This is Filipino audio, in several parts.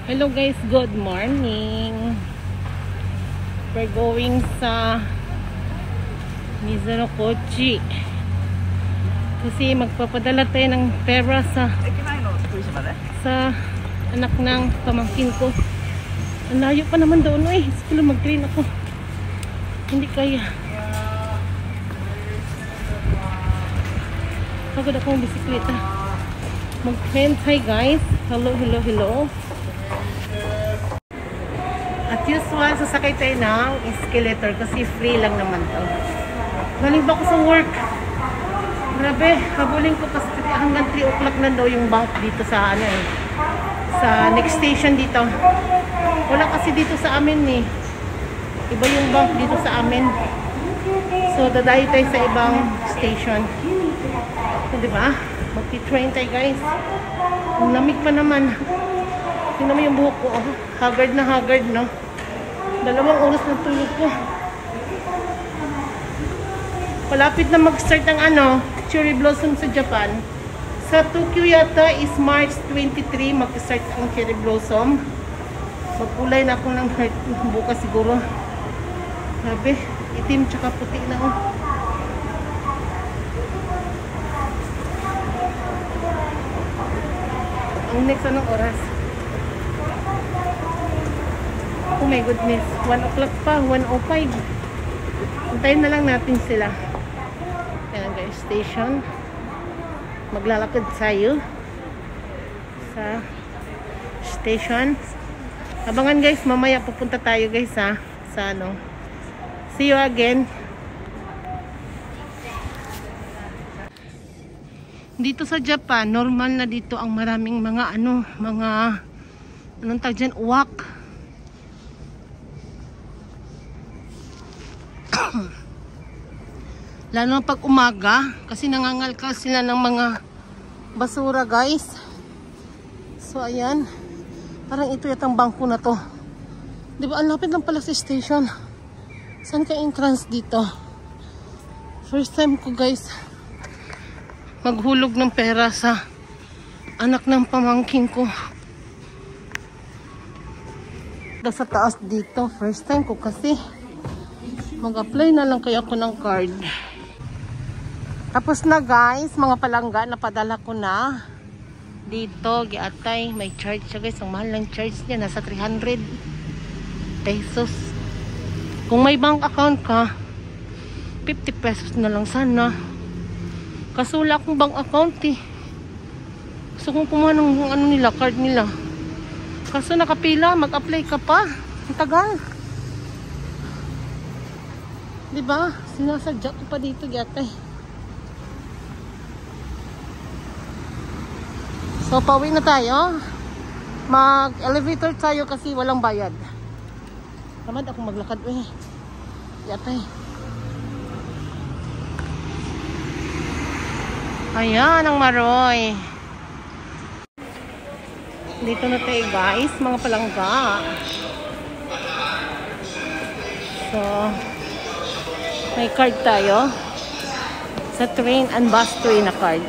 Hello guys, good morning. We're going sa Mizuno Kochi kasi magpapadala tayo ng pera sa anak ng pamangkin ko. Ang layo pa naman doon eh. Siguro mag-train ako. Hindi kaya. Pagod akong bisikleta. Mag-train. Hi guys. Hello, hello, hello. At usual, sasakay tayo ng escalator kasi free lang naman to. Galing ba ako sa work? Grabe, habulin ko kasi hanggang 3 o'clock na daw yung bank dito sa ano eh. Sa next station dito. Wala kasi dito sa amin eh. Iba yung bank dito sa amin. So, dadayo tayo sa ibang station. So, diba? Magti-train tayo guys. Ang lamig pa naman. Tingnan mo yung buhok ko. Oh. Haggard na haggard, no? 2 oras na tulog ko. Palapit na mag-start ang ano, cherry blossom sa Japan. Sa Tokyo yata is March 23 mag-start ang cherry blossom. Magkulay na ako ng heart bukas siguro. Grabe, itim tsaka puti na oh. Ang next anong oras? Oh my goodness, 1 o'clock pa, 1:05. Antayin na lang natin sila. Ayan guys, station. Maglalakad tayo sa station. Abangan guys, mamaya pupunta tayo guys ha, sa ano. See you again. Dito sa Japan, normal na dito ang maraming mga ano, anong tawag dyan, uwak. Lalo pag umaga kasi nangangalkal sila ng mga basura guys. So ayan, parang ito yatang bangko na to. Diba ang lapit lang pala sa station. Saan ka entrance dito? First time ko guys maghulog ng pera sa anak ng pamangkin ko. Sa taas dito, first time ko kasi mag-apply na lang kaya ako ng card. Tapos na guys, mga palangga napadala ko na dito, giatay, may charge siya guys, ang mahal ng charge niya, nasa 300 pesos. Kung may bank account ka, 50 pesos na lang sana. Kaso wala akong bank account eh. Gusto kong kumuha ng ano nila, card nila. Kaso nakapila, mag-apply ka pa. Ang tagal. Diba? Sinasadya ko pa dito, giatay. So, pauwi na tayo. Mag-elevator tayo kasi walang bayad. Tamad ako maglakad eh. Yatay. Ayan ang Maroy. Dito na tayo guys, mga palangga. So, may card tayo. Sa train and bus train na card.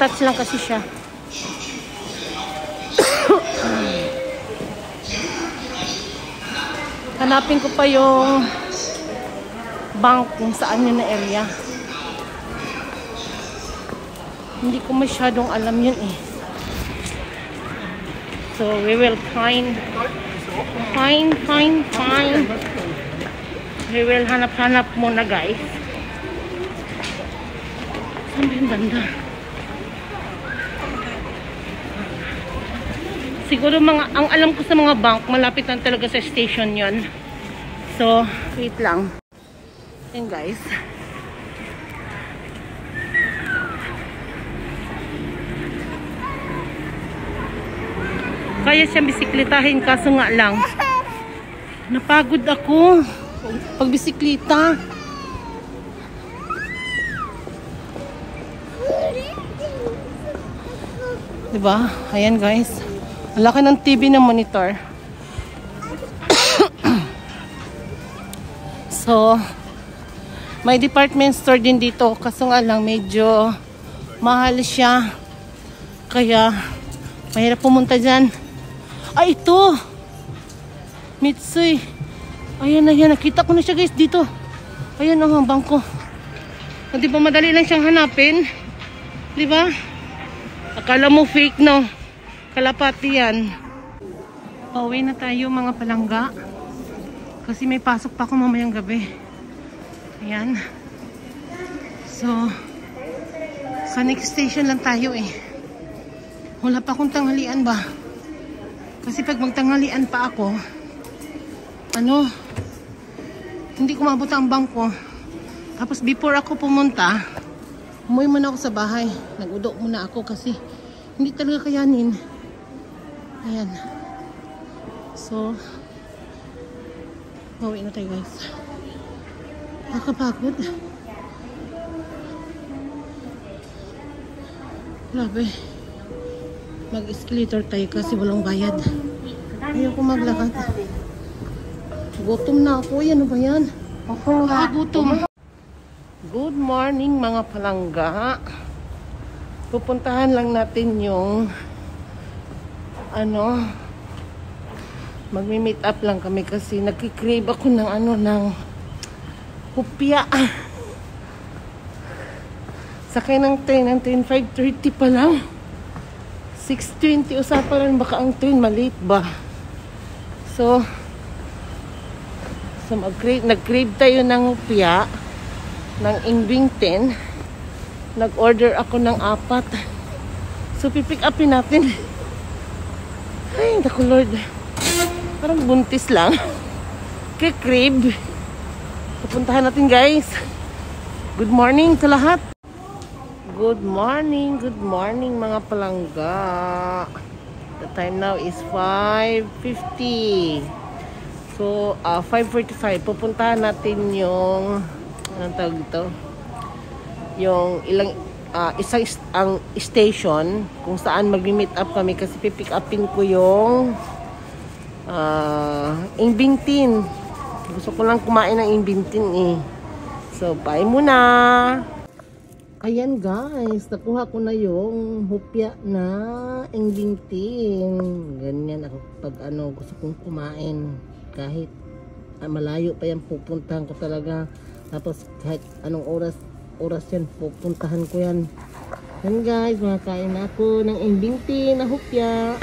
Touch lang kasi siya. Hanapin ko pa yung bank kung saan yun na area. Hindi ko masyadong alam yun eh. So we will find. We will hanap-hanap muna guys. Saan ba yung banda? Siguro ang alam ko sa mga bank, malapit lang talaga sa station yon. So, wait lang. Yan guys. Kaya siyang bisikletahin kaso nga lang. Napagod ako pag bisikleta. Diba? Ayan guys. Ang laki ng TV ng monitor. So, may department store din dito. Kaso nga lang, medyo mahal siya. Kaya, mahirap pumunta dyan. Ay, ito! Mitsui. Ayan na yan. Nakita ko na siya guys dito. Ayan ang bangko. Di ba madali lang siyang hanapin? Di ba? Akala mo fake, no? Kalapati yan. Pauwi na tayo mga palangga. Kasi may pasok pa ako mamayang gabi. Ayan. So, sa next station lang tayo eh. Wala pa akong tanghalian ba? Kasi pag magtanghalian pa ako, hindi ko maabot ang bangko. Tapos before ako pumunta, umuwi muna ako sa bahay. Nag-udo muna ako kasi hindi talaga kayanin. Ayan. So, pauwi na tayo guys. Nakapagod. Grabe. Mag-escalator tayo kasi walang bayad. Ayoko maglakad. Gutom na ako. Ano ba yan? Gutom. Good morning mga palangga. Pupuntahan lang natin yung magmi-meet up lang kami kasi nagki-crave ako ng hupya. Sakay ng train, 5:30 pa lang. 6:20 usapan lang baka ang train maliit ba. So nag-crave tayo ng hupya ng Imbingtin. Nag-order ako ng 4. So pipick upin natin. Ay, naku Lord. Parang buntis lang. Crave. Pupuntahan natin guys. Good morning sa lahat. Good morning mga palangga. The time now is 5:50. So, 5:45. Pupuntahan natin yung anong tawag ito? Yung isang ang station kung saan magmi-meet up kami kasi pipick upin ko yung Imbingtin. Gusto ko lang kumain ng Imbingtin eh. So, bye muna. Ayan guys, nakuha ko na yung hupya na Imbingtin. Ganyan ako pag gusto kong kumain. Kahit malayo pa yan, pupuntahan ko talaga. Tapos kahit anong oras yan, pupuntahan ko yan. Yan guys, makakain na ako ng Imbingtin na hupya.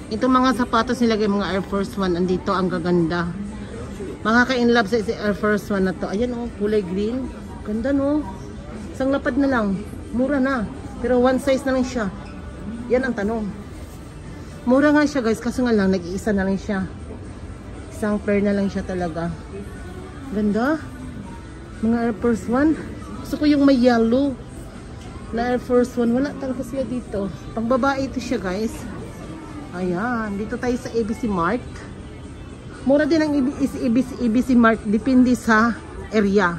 Ito mga sapatos nilagay mga Air Force 1. Andito ang gaganda. Mga ka-inlove sa Air Force 1 na to. Ayan oh, kulay green. Ganda no. Isang lapad na lang. Mura na. Pero one size na lang siya. Yan ang tanong. Mura nga siya guys. Kaso nga lang, nag-iisa na lang siya. Isang pair na lang siya talaga. Ganda. Mga Air Force 1. Gusto ko yung may yellow na Air Force 1. Wala talaga sila dito. Pang babae ito siya guys. Ayan. Dito tayo sa ABC Mart. Mura din ang ABC Mart. Depende sa area.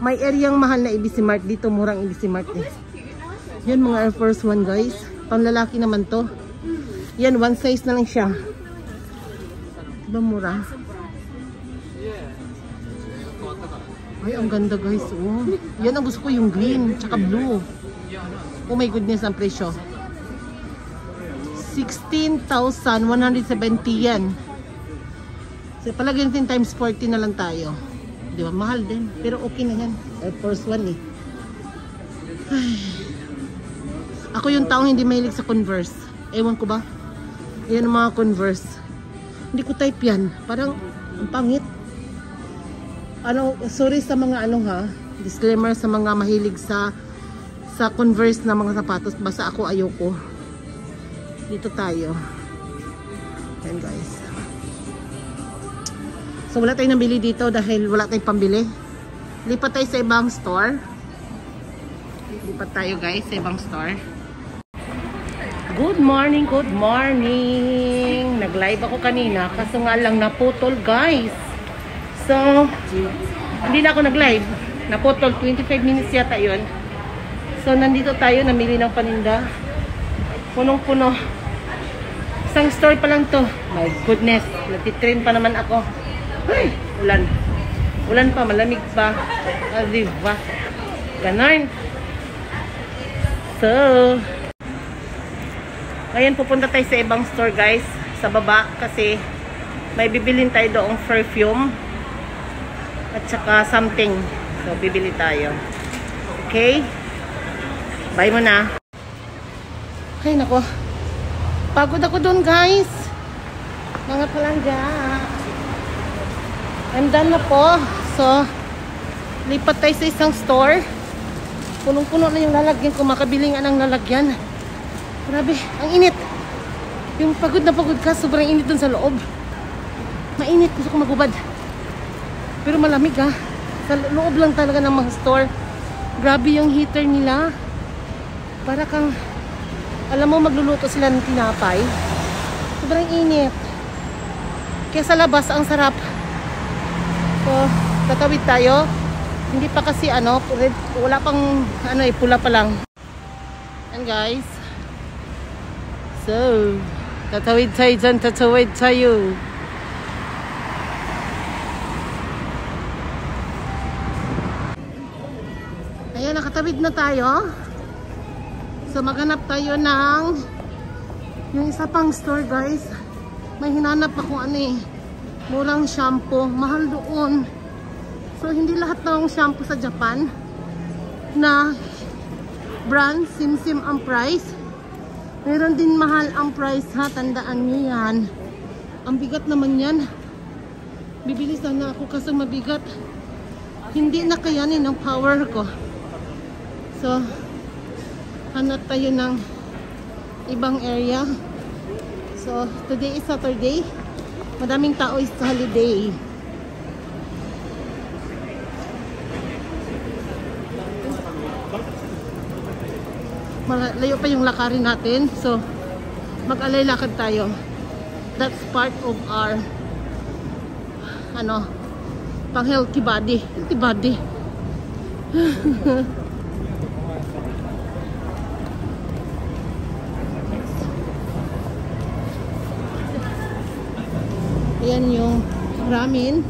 May areang mahal na ABC Mart. Dito murang ABC Mart eh. Yan mga Air Force 1 guys. Pang lalaki naman to. Yan, one size na lang siya. Diba mura? Ay, ang ganda guys. Oh. Yan ang gusto ko, yung green. Tsaka blue. Oh my goodness, ang presyo. 16,170 yen. So, palagay natin times 40 na lang tayo. Di ba? Mahal din. Pero okay na yan. Air Force 1 eh. Ay. Ako yung taong hindi mahilig sa Converse. Ewan ko ba? Yan ang mga Converse. Hindi ko type yan. Parang ang pangit. Ano, sorry sa mga ano ha. Disclaimer sa mga mahilig sa Converse na mga sapatos. Basta ako ayoko. Dito tayo. Ayan guys. So wala tayong nabili dito dahil wala tayong pambili. Lipat tayo sa ibang store. Lipat tayo guys sa ibang store. Good morning, good morning. Nag-live ako kanina kaso nga lang naputol guys. So hindi na ako nag-live. Naputol 25 minutes yata yun. So nandito tayo namili ng paninda. Punong-puno. Isang store pa lang to. My goodness. Nagtitrain pa naman ako. Ay, ulan. Ulan pa, malamig pa. Diba? Ganon. So, ngayon pupunta tayo sa ibang store guys. Sa baba kasi may bibilin tayo doong perfume. At saka something. So, bibili tayo. Okay? Bye muna. Ay, nako. Pagod ako doon guys. Mga palangga. I'm done na po. So, lipat tayo sa isang store. Punong-puno na yung lalagyan ko. Makabili nga ng lalagyan. Grabe, ang init. Yung pagod na pagod ka, sobrang init doon sa loob. Mainit, gusto ko magubad. Pero malamig ha. Sa loob lang talaga ng mga store. Grabe yung heater nila. Para kang, alam mo, magluluto sila ng tinapay. Sobrang init. Kaya sa labas, ang sarap. So, tatawid tayo. Hindi pa kasi ano, wala pang ano eh, pula pa lang. And guys. So, tatawid tayo dyan, tatawid tayo. Ayan, nakatawid na tayo. So maghanap tayo ng yung isa pang store guys. May hinanap ako ano eh, murang shampoo, mahal doon. So hindi lahat ng shampoo sa Japan na brand sim ang price. Meron din mahal ang price ha, tandaan nyo yan. Ang bigat naman yan. Bibili sana ako kasi mabigat. Hindi na kayanin ang power ko. So hanap tayo ng ibang area. So, today is Saturday. Madaming tao is holiday. Malayo pa yung lakarin natin. So, mag-alay lakad tayo. That's part of our ano, pang healthy body. Healthy body. Ayan yung ramen.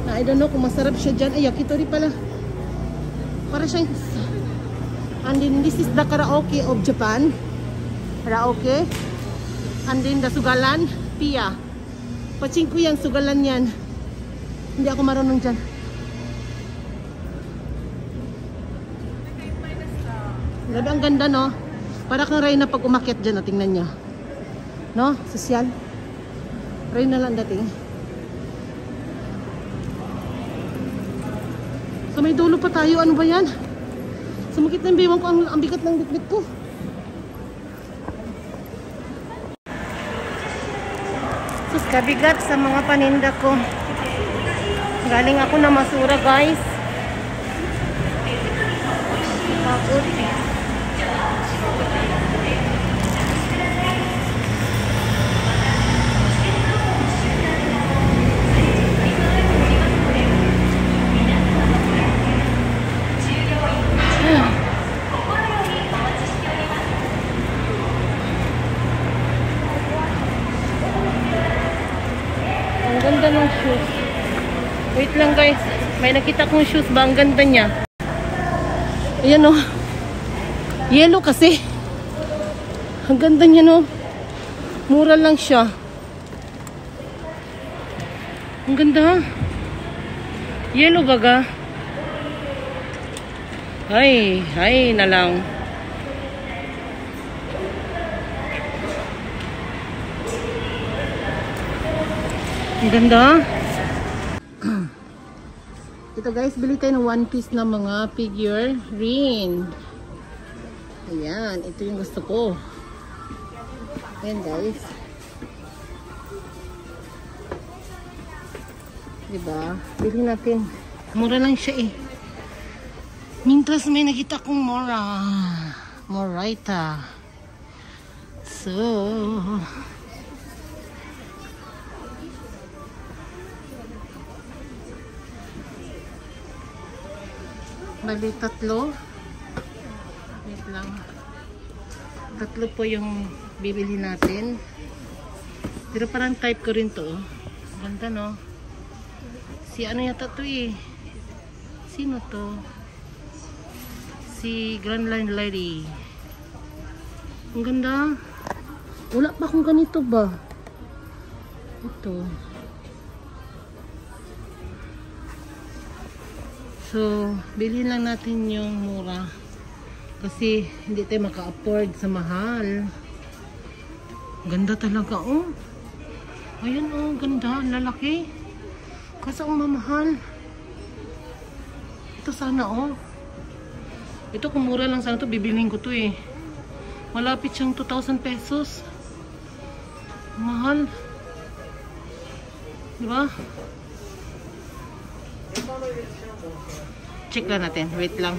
I don't know kung masarap siya dyan. Ay, yakitori pala. Para siyang... And then this is the karaoke of Japan. Karaoke. And then the sugalan, Pia. Paching ko yan, sugalan yan. Hindi ako marunong dyan. Grabe, ang ganda, no? Para kang Reyna pag umakyat dyan, tingnan niya. No? Sosyal. Reyna lang dating. So may dulo pa tayo. Ano ba yan? Sumakit na yung biwang ko. Ang bigat ng bitbit ko. Sus, kabigat sa mga paninda ko. Galing ako na Masura, guys. Pagod. Ang ganda ng shoes. Wait lang, guys. May nakita kong shoes ba? Ang ganda niya. Ayan, o. Yellow kasi. Ang ganda niya, no. Mura lang siya. Ang ganda. Yellow baga. Ay na lang. Ang ganda. Ito, guys, bili tayo ng one piece na mga figure ring. Ayan, ito yung gusto ko. Ayan, guys. Diba? Bili natin. Mura lang siya eh. Mintras may nakita kong mura. Moraita. So... bali, tatlo. Wait lang. Tatlo po yung bibili natin. Pero parang type ko rin to. Ganda, no? Si ano yata to eh? Sino to? Si Grand Line Lady. Ang ganda. Wala pa akong ganito ba? Ito. So, bilhin lang natin yung mura. Kasi hindi tayo maka-afford sa mahal. Ganda talaga, oh. Ayan, oh, ganda. Lalaki. Kasi ang mamahal. Ito sana, oh. Ito kung mura lang sana to, bibilhin ko to eh. Malapit siyang 2,000 pesos. Mahal. Diba? Check lang natin. Wait lang.